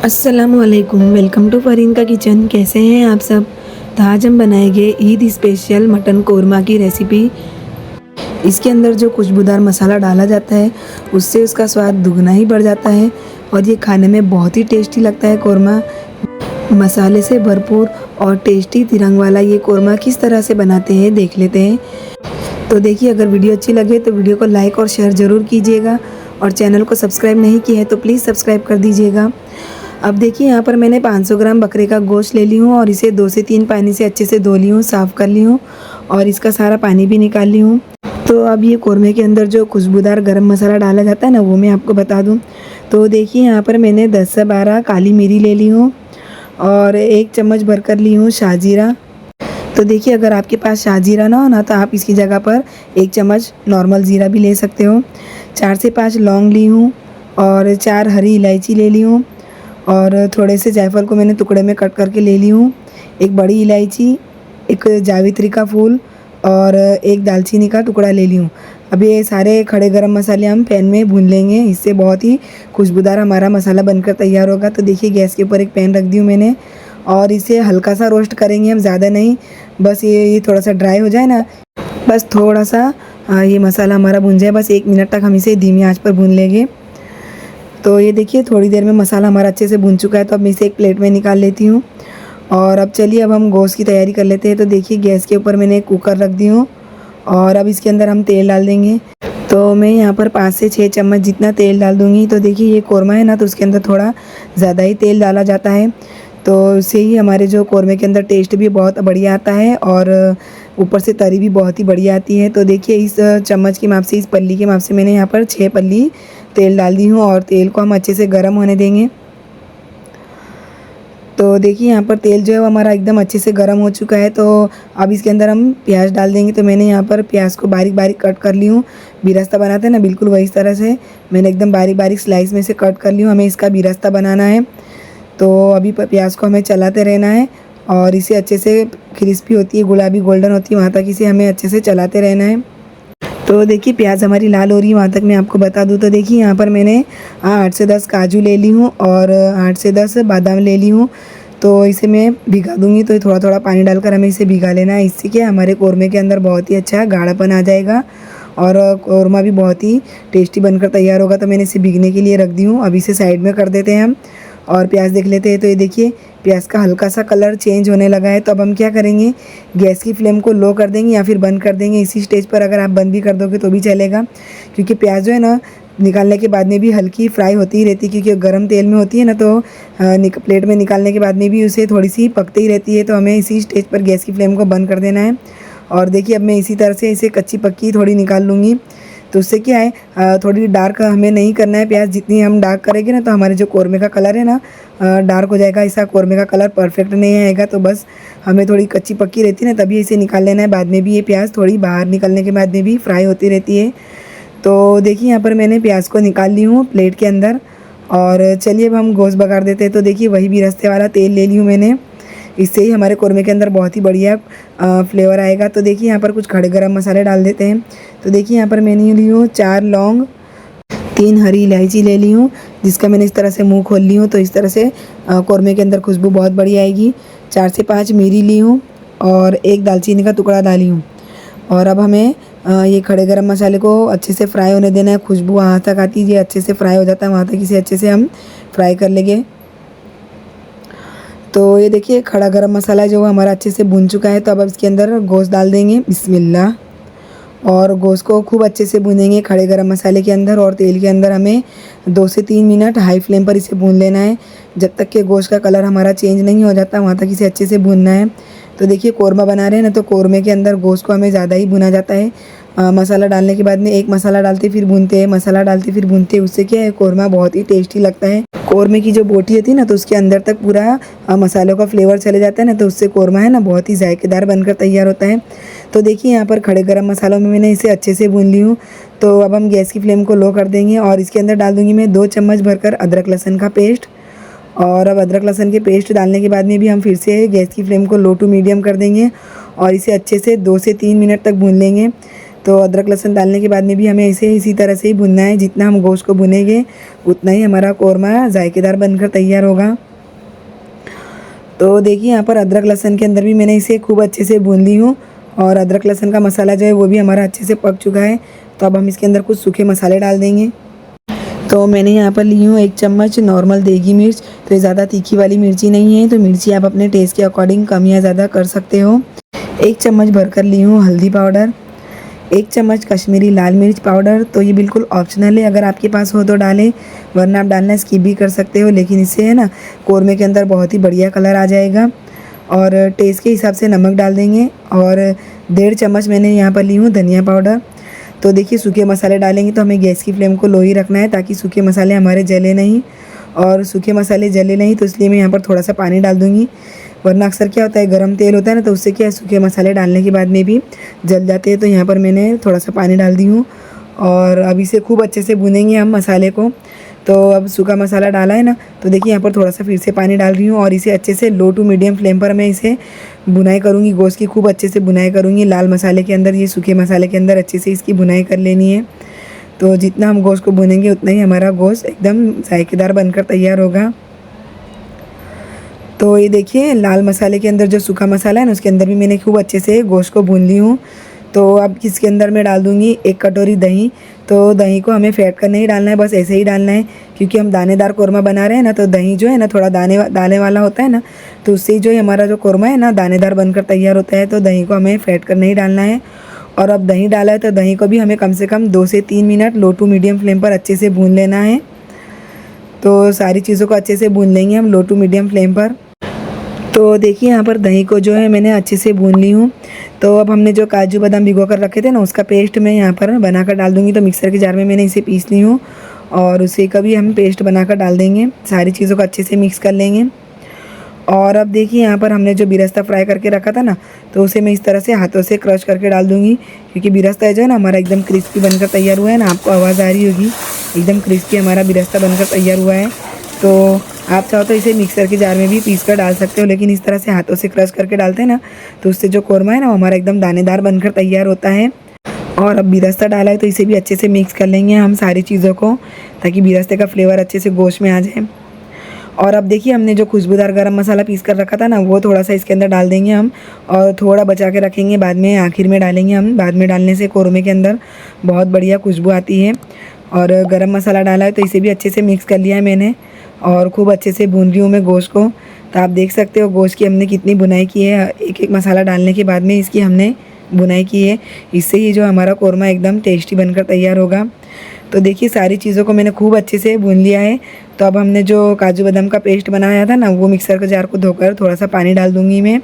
अस्सलामुअलैकुम, welcome to Fareen का kitchen. कैसे हैं आप सब। तो आज हम बनाएंगे ईद स्पेशल मटन कोरमा की रेसिपी। इसके अंदर जो खुशबूदार मसाला डाला जाता है उससे उसका स्वाद दुगना ही बढ़ जाता है और ये खाने में बहुत ही टेस्टी लगता है। कोरमा मसाले से भरपूर और टेस्टी तिरंग वाला ये कोरमा किस तरह से बनाते हैं देख लेते हैं। तो देखिए, अगर वीडियो अच्छी लगे तो वीडियो को लाइक और शेयर ज़रूर कीजिएगा और चैनल को सब्सक्राइब नहीं किया है तो प्लीज़ सब्सक्राइब कर दीजिएगा। अब देखिए, यहाँ पर मैंने 500 ग्राम बकरे का गोश्त ले ली हूँ और इसे 2 से 3 पानी से अच्छे से धो ली हूँ, साफ़ कर ली हूँ और इसका सारा पानी भी निकाल ली हूँ। तो अब ये कोरमे के अंदर जो खुशबूदार गरम मसाला डाला जाता है ना, वो मैं आपको बता दूँ। तो देखिए, यहाँ पर मैंने 10 से 12 काली मिरी ले ली हूँ और 1 चम्मच भरकर ली हूँ शाहजीरा। तो देखिए, अगर आपके पास शाहजीरा ना हो ना तो आप इसकी जगह पर 1 चम्मच नॉर्मल ज़ीरा भी ले सकते हो। 4 से 5 लौंग ली हूँ और 4 हरी इलायची ले ली हूँ और थोड़े से जायफल को मैंने टुकड़े में कट करके ले ली हूँ। 1 बड़ी इलायची, 1 जावित्री का फूल और 1 दालचीनी का टुकड़ा ले ली हूँ। अब ये सारे खड़े गरम मसाले हम पैन में भून लेंगे, इससे बहुत ही खुशबूदार हमारा मसाला बनकर तैयार होगा। तो देखिए, गैस के ऊपर एक पैन रख दी हूँ मैंने और इसे हल्का सा रोस्ट करेंगे हम, ज़्यादा नहीं। बस ये थोड़ा सा ड्राई हो जाए ना, बस थोड़ा सा ये मसाला हमारा भून जाए, बस 1 मिनट तक हम इसे धीमी आंच पर भून लेंगे। तो ये देखिए, थोड़ी देर में मसाला हमारा अच्छे से भुन चुका है। तो अब मैं इसे एक प्लेट में निकाल लेती हूँ और अब चलिए, अब हम गोश्त की तैयारी कर लेते हैं। तो देखिए, गैस के ऊपर मैंने एक कुकर रख दी हूँ और अब इसके अंदर हम तेल डाल देंगे। तो मैं यहाँ पर 5 से 6 चम्मच जितना तेल डाल दूँगी। तो देखिए, ये कोरमा है ना, तो उसके अंदर थोड़ा ज़्यादा ही तेल डाला जाता है, तो उससे ही हमारे जो कोरमे के अंदर टेस्ट भी बहुत बढ़िया आता है और ऊपर से तरी भी बहुत ही बढ़िया आती है। तो देखिए, इस चम्मच की माप से, इस पल्ली की माप से मैंने यहाँ पर 6 पल्ली तेल डाल दी हूँ और तेल को हम अच्छे से गर्म होने देंगे। तो देखिए, यहाँ पर तेल जो है वो हमारा एकदम अच्छे से गर्म हो चुका है। तो अब इसके अंदर हम प्याज डाल देंगे। तो मैंने यहाँ पर प्याज को बारीक बारीक कट कर ली हूँ, बिरस्ता बनाते हैं ना, बिल्कुल वही तरह से मैंने एकदम बारीक बारीक स्लाइस में से कट कर ली हूँ। हमें इसका बिरस्ता बनाना है। तो अभी प्याज को हमें चलाते रहना है और इसे अच्छे से क्रिस्पी होती है, गुलाबी गोल्डन होती है, वहाँ तक इसे हमें अच्छे से चलाते रहना है। तो देखिए, प्याज हमारी लाल हो रही है, वहाँ तक मैं आपको बता दूँ। तो देखिए, यहाँ पर मैंने 8 से 10 काजू ले ली हूँ और 8 से 10 बादाम ले ली हूँ। तो इसे मैं भिगा दूँगी। तो थोड़ा थोड़ा पानी डालकर हमें इसे भिगा लेना है। इससे क्या, हमारे कोरमे के अंदर बहुत ही अच्छा गाढ़ापन आ जाएगा और कोरमा भी बहुत ही टेस्टी बनकर तैयार होगा। तो मैंने इसे भीगने के लिए रख दी हूँ। अब इसे साइड में कर देते हैं हम और प्याज देख लेते हैं। तो ये देखिए, प्याज का हल्का सा कलर चेंज होने लगा है। तो अब हम क्या करेंगे, गैस की फ्लेम को लो कर देंगे या फिर बंद कर देंगे। इसी स्टेज पर अगर आप बंद भी कर दोगे तो भी चलेगा, क्योंकि प्याज जो है ना, निकालने के बाद में भी हल्की फ्राई होती ही रहती है, क्योंकि गर्म तेल में होती है ना। तो प्लेट में निकालने के बाद में भी उसे थोड़ी सी पकती ही रहती है। तो हमें इसी स्टेज पर गैस की फ्लेम को बंद कर देना है। और देखिए, अब मैं इसी तरह से इसे कच्ची पक्की थोड़ी निकाल लूँगी। तो उससे क्या है, थोड़ी डार्क हमें नहीं करना है प्याज। जितनी हम डार्क करेंगे ना, तो हमारे जो कोरमे का कलर है ना, डार्क हो जाएगा। ऐसा कोरमे का कलर परफेक्ट नहीं आएगा। तो बस हमें थोड़ी कच्ची पक्की रहती है ना, तभी इसे निकाल लेना है। बाद में भी ये प्याज थोड़ी बाहर निकलने के बाद में भी फ्राई होती रहती है। तो देखिए, यहाँ पर मैंने प्याज को निकाल ली हूँ प्लेट के अंदर और चलिए, अब हम गोश्त बघार देते हैं। तो देखिए, वही भी रस्ते वाला तेल ले ली हूँ मैंने, इससे ही हमारे कोरमे के अंदर बहुत ही बढ़िया फ्लेवर आएगा। तो देखिए, यहाँ पर कुछ खड़े गरम मसाले डाल देते हैं। तो देखिए, यहाँ पर मैंने ली हूँ 4 लौंग, 3 हरी इलायची ले ली हूँ, जिसका मैंने इस तरह से मुंह खोल ली हूँ। तो इस तरह से कोरमे के अंदर खुशबू बहुत बढ़िया आएगी। 4 से 5 मिरी ली हूँ और 1 दालचीनी का टुकड़ा डाली हूँ। और अब हमें ये खड़े गरम मसाले को अच्छे से फ्राई होने देना है। खुशबू वहाँ तक आती है, ये अच्छे से फ्राई हो जाता है, वहाँ तक इसे अच्छे से हम फ्राई कर लेंगे। तो ये देखिए, खड़ा गरम मसाला जो हमारा अच्छे से भुन चुका है। तो अब इसके अंदर गोश्त डाल देंगे, बिस्मिल्लाह। और गोश्त को खूब अच्छे से भूनेंगे खड़े गरम मसाले के अंदर और तेल के अंदर। हमें 2 से 3 मिनट हाई फ्लेम पर इसे भून लेना है, जब तक कि गोश्त का कलर हमारा चेंज नहीं हो जाता, वहाँ तक इसे अच्छे से भूनना है। तो देखिए, कोरमा बना रहे हैं ना, तो कोरमे के अंदर गोश्त को हमें ज़्यादा ही भुना जाता है। मसाला डालने के बाद में एक मसाला डालते फिर भूनते हैं, मसाला डालते फिर भूनते हैं। उससे क्या है, कोरमा बहुत ही टेस्टी लगता है। कोरमे की जो बोटी होती है ना, तो उसके अंदर तक पूरा मसालों का फ्लेवर चले जाता है ना, तो उससे कोरमा है ना बहुत ही जायकेदार बनकर तैयार होता है। तो देखिए, यहाँ पर खड़े गरम मसालों में मैंने इसे अच्छे से भून ली हूँ। तो अब हम गैस की फ्लेम को लो कर देंगे और इसके अंदर डाल दूँगी मैं 2 चम्मच भरकर अदरक लहसुन का पेस्ट। और अब अदरक लहसुन के पेस्ट डालने के बाद में भी हम फिर से गैस की फ्लेम को लो टू मीडियम कर देंगे और इसे अच्छे से 2 से 3 मिनट तक भून लेंगे। तो अदरक लहसुन डालने के बाद में भी हमें इसी तरह से ही भुनना है। जितना हम गोश्त को भुनेंगे उतना ही हमारा कौरमा जायकेदार बनकर तैयार होगा। तो देखिए यहाँ पर अदरक लहसुन के अंदर भी मैंने इसे खूब अच्छे से भून ली हूँ और अदरक लहसुन का मसाला जो है वो भी हमारा अच्छे से पक चुका है। तो अब हम इसके अंदर कुछ सूखे मसाले डाल देंगे। तो मैंने यहाँ पर ली हूँ 1 चम्मच नॉर्मल देगी मिर्च। तो ये ज़्यादा तीखी वाली मिर्ची नहीं है, तो मिर्ची आप अपने टेस्ट के अकॉर्डिंग कम या ज़्यादा कर सकते हो। 1 चम्मच भरकर ली हूँ हल्दी पाउडर, 1 चम्मच कश्मीरी लाल मिर्च पाउडर। तो ये बिल्कुल ऑप्शनल है, अगर आपके पास हो तो डालें, वरना आप डालना स्किप भी कर सकते हो। लेकिन इससे है ना कौरमे के अंदर बहुत ही बढ़िया कलर आ जाएगा। और टेस्ट के हिसाब से नमक डाल देंगे और 1.5 चम्मच मैंने यहाँ पर ली हूँ धनिया पाउडर। तो देखिए सूखे मसाले डालेंगे तो हमें गैस की फ्लेम को लो ही रखना है, ताकि सूखे मसाले हमारे जले नहीं। और सूखे मसाले जले नहीं तो इसलिए मैं यहाँ पर थोड़ा सा पानी डाल दूँगी, वरना अक्सर क्या होता है गरम तेल होता है ना, तो उससे क्या है सूखे मसाले डालने के बाद में भी जल जाते हैं। तो यहाँ पर मैंने थोड़ा सा पानी डाल दी हूँ और अब इसे खूब अच्छे से भूनेंगे हम मसाले को। तो अब सूखा मसाला डाला है ना, तो देखिए यहाँ पर थोड़ा सा फिर से पानी डाल रही हूँ और इसे अच्छे से लो टू मीडियम फ्लेम पर मैं इसे भुनाई करूँगी। गोश्त की खूब अच्छे से भुनाई करूँगी, लाल मसाले के अंदर, ये सूखे मसाले के अंदर अच्छे से इसकी भुनाई कर लेनी है। तो जितना हम गोश्त को भुनेंगे उतना ही हमारा गोश्त एकदम जायकेदार बनकर तैयार होगा। तो ये देखिए लाल मसाले के अंदर जो सूखा मसाला है ना, उसके अंदर भी मैंने खूब अच्छे से गोश्त को भून ली हूँ। तो अब इसके अंदर मैं डाल दूँगी 1 कटोरी दही। तो दही को हमें फेंट कर नहीं डालना है, बस ऐसे ही डालना है, क्योंकि हम दानेदार कौरमा बना रहे हैं ना। तो दही जो है ना थोड़ा दाने वाला होता है ना, तो उससे जो है हमारा जो कौरमा है ना दानेदार बनकर तैयार होता है। तो दही को हमें फेंट कर नहीं डालना है। और अब दही डाला है तो दही को भी हमें कम से कम 2 से 3 minute low to medium flame पर अच्छे से भून लेना है। तो सारी चीज़ों को अच्छे से भून लेंगे हम लो टू मीडियम फ्लेम पर। तो देखिए यहाँ पर दही को जो है मैंने अच्छे से भून ली हूँ। तो अब हमने जो काजू बादाम भिगो कर रखे थे ना, उसका पेस्ट मैं यहाँ पर बनाकर डाल दूँगी। तो मिक्सर के जार में मैंने इसे पीस ली हूँ और उसे का भी हम पेस्ट बनाकर डाल देंगे। सारी चीज़ों को अच्छे से मिक्स कर लेंगे। और अब देखिए यहाँ पर हमने जो बिरस्ता फ्राई करके रखा था ना, तो उसे मैं इस तरह से हाथों से क्रश करके डाल दूँगी, क्योंकि बिरस्ता जो है ना हमारा एकदम क्रिस्पी बनकर तैयार हुआ है ना। आपको आवाज़ आ रही होगी, एकदम क्रिस्पी हमारा बिरस्ता बनकर तैयार हुआ है। तो आप चाहो तो इसे मिक्सर के जार में भी पीस कर डाल सकते हो, लेकिन इस तरह से हाथों से क्रश करके डालते हैं ना, तो उससे जो कौरमा है ना वो हमारा एकदम दानेदार बनकर तैयार होता है। और अब बिरस्ता डाला है तो इसे भी अच्छे से मिक्स कर लेंगे हम सारी चीज़ों को, ताकि बिरस्ते का फ्लेवर अच्छे से गोश्त में आ जाए। और अब देखिए हमने जो खुशबूदार गरम मसाला पीस कर रखा था ना, वो थोड़ा सा इसके अंदर डाल देंगे हम, और थोड़ा बचा के रखेंगे, बाद में आखिर में डालेंगे हम। बाद में डालने से कौरमे के अंदर बहुत बढ़िया खुशबू आती है। और गरम मसाला डाला है तो इसे भी अच्छे से मिक्स कर लिया है मैंने, और खूब अच्छे से भून रही हूँ मैं गोश्त को। तो आप देख सकते हो गोश्त की हमने कितनी बुनाई की है, एक एक मसाला डालने के बाद में इसकी हमने बुनाई की है। इससे ही जो हमारा कौरमा एकदम टेस्टी बनकर तैयार होगा। तो देखिए सारी चीज़ों को मैंने खूब अच्छे से भून लिया है। तो अब हमने जो काजू बादाम का पेस्ट बनाया था ना, वो मिक्सर के जार को धोकर थोड़ा सा पानी डाल दूँगी मैं,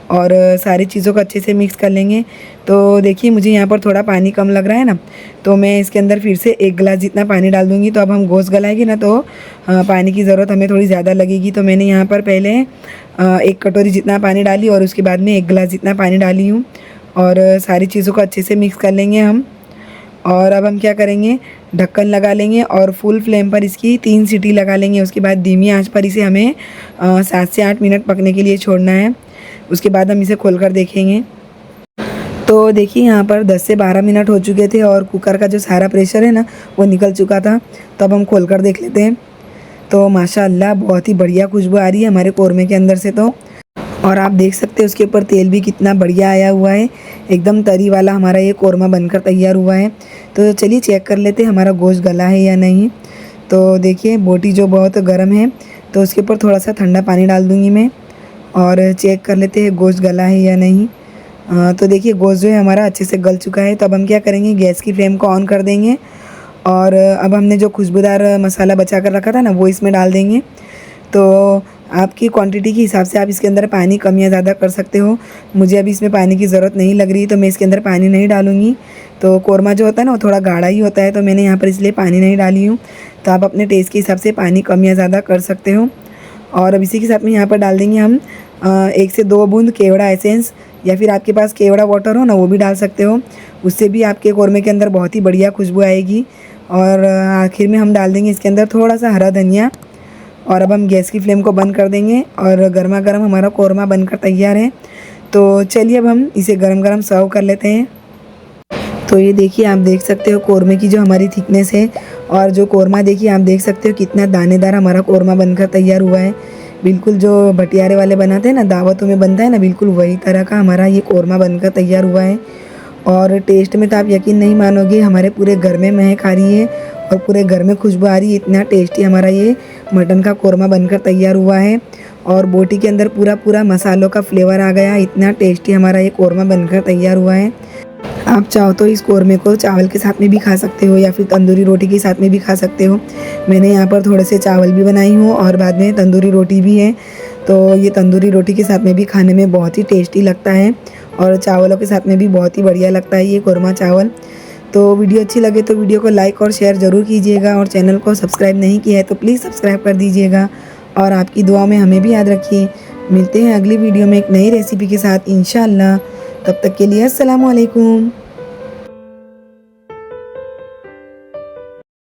और सारी चीज़ों को अच्छे से मिक्स कर लेंगे। तो देखिए मुझे यहाँ पर थोड़ा पानी कम लग रहा है ना, तो मैं इसके अंदर फिर से 1 गिलास जितना पानी डाल दूँगी। तो अब हम गोश्त गलाएंगे ना, तो पानी की ज़रूरत हमें थोड़ी ज़्यादा लगेगी। तो मैंने यहाँ पर पहले 1 कटोरी जितना पानी डाली और उसके बाद में 1 गिलास जितना पानी डाली हूँ, और सारी चीज़ों को अच्छे से मिक्स कर लेंगे हम। और अब हम क्या करेंगे, ढक्कन लगा लेंगे और फुल फ्लेम पर इसकी 3 सीटी लगा लेंगे। उसके बाद धीमी आंच पर इसे हमें 7 से 8 मिनट पकने के लिए छोड़ना है। उसके बाद हम इसे खोलकर देखेंगे। तो देखिए यहाँ पर 10 से 12 मिनट हो चुके थे और कुकर का जो सारा प्रेशर है ना वो निकल चुका था। तो अब हम खोलकर देख लेते हैं। तो माशाअल्लाह बहुत ही बढ़िया खुशबू आ रही है हमारे कौरमे के अंदर से। तो और आप देख सकते हैं उसके ऊपर तेल भी कितना बढ़िया आया हुआ है, एकदम तरी वाला हमारा ये कौरमा बनकर तैयार हुआ है। तो चलिए चेक कर लेते हैं हमारा गोश्त गला है या नहीं। तो देखिए बोटी जो बहुत गर्म है, तो उसके ऊपर थोड़ा सा ठंडा पानी डाल दूँगी मैं, और चेक कर लेते हैं गोश्त गला है या नहीं। तो देखिए गोश्त जो है हमारा अच्छे से गल चुका है। तो अब हम क्या करेंगे, गैस की फ्लेम को ऑन कर देंगे, और अब हमने जो खुशबूदार मसाला बचा कर रखा था ना वो इसमें डाल देंगे। तो आपकी क्वांटिटी के हिसाब से आप इसके अंदर पानी कम या ज़्यादा कर सकते हो। मुझे अभी इसमें पानी की ज़रूरत नहीं लग रही, तो मैं इसके अंदर पानी नहीं डालूँगी। तो कौरमा जो होता है ना वो थोड़ा गाढ़ा ही होता है, तो मैंने यहाँ पर इसलिए पानी नहीं डाली हूँ। तो आप अपने टेस्ट के हिसाब से पानी कम या ज़्यादा कर सकते हो। और अब इसी के साथ में यहाँ पर डाल देंगे हम 1 से 2 बूंद केवड़ा एसेंस, या फिर आपके पास केवड़ा वाटर हो ना वो भी डाल सकते हो। उससे भी आपके कौरमे के अंदर बहुत ही बढ़िया खुशबू आएगी। और आखिर में हम डाल देंगे इसके अंदर थोड़ा सा हरा धनिया। और अब हम गैस की फ्लेम को बंद कर देंगे, और गर्मा गर्म हमारा कौरमा बनकर तैयार है। तो चलिए अब हम इसे गरम गरम सर्व कर लेते हैं। तो ये देखिए, आप देख सकते हो कौरमे की जो हमारी थिकनेस है, और जो कौरमा देखिए आप देख सकते हो कितना दानेदार हमारा कौरमा बनकर तैयार हुआ है। बिल्कुल जो भटियारे वाले बनाते हैं ना, दावतों में बनता है ना, बिल्कुल वही तरह का हमारा ये कौरमा बनकर तैयार हुआ है। और टेस्ट में तो आप यकीन नहीं मानोगे, हमारे पूरे घर में महक आ रही है और पूरे घर में खुशबू आ रही है। इतना टेस्टी हमारा ये मटन का कौरमा बनकर तैयार हुआ है, और बोटी के अंदर पूरा पूरा मसालों का फ्लेवर आ गया। इतना टेस्टी हमारा ये कौरमा बनकर तैयार हुआ है। आप चाहो तो इस कौरमे को चावल के साथ में भी खा सकते हो, या फिर तंदूरी रोटी के साथ में भी खा सकते हो। मैंने यहाँ पर थोड़े से चावल भी बनाई हूँ और बाद में तंदूरी रोटी भी है। तो ये तंदूरी रोटी के साथ में भी खाने में बहुत ही टेस्टी लगता है, और चावलों के साथ में भी बहुत ही बढ़िया लगता है ये कौरमा चावल। तो वीडियो अच्छी लगे तो वीडियो को लाइक और शेयर ज़रूर कीजिएगा, और चैनल को सब्सक्राइब नहीं किया है तो प्लीज़ सब्सक्राइब कर दीजिएगा, और आपकी दुआ में हमें भी याद रखिए। मिलते हैं अगली वीडियो में एक नई रेसिपी के साथ इंशाअल्लाह। तब तक के लिए अस्सलाम वालेकुम।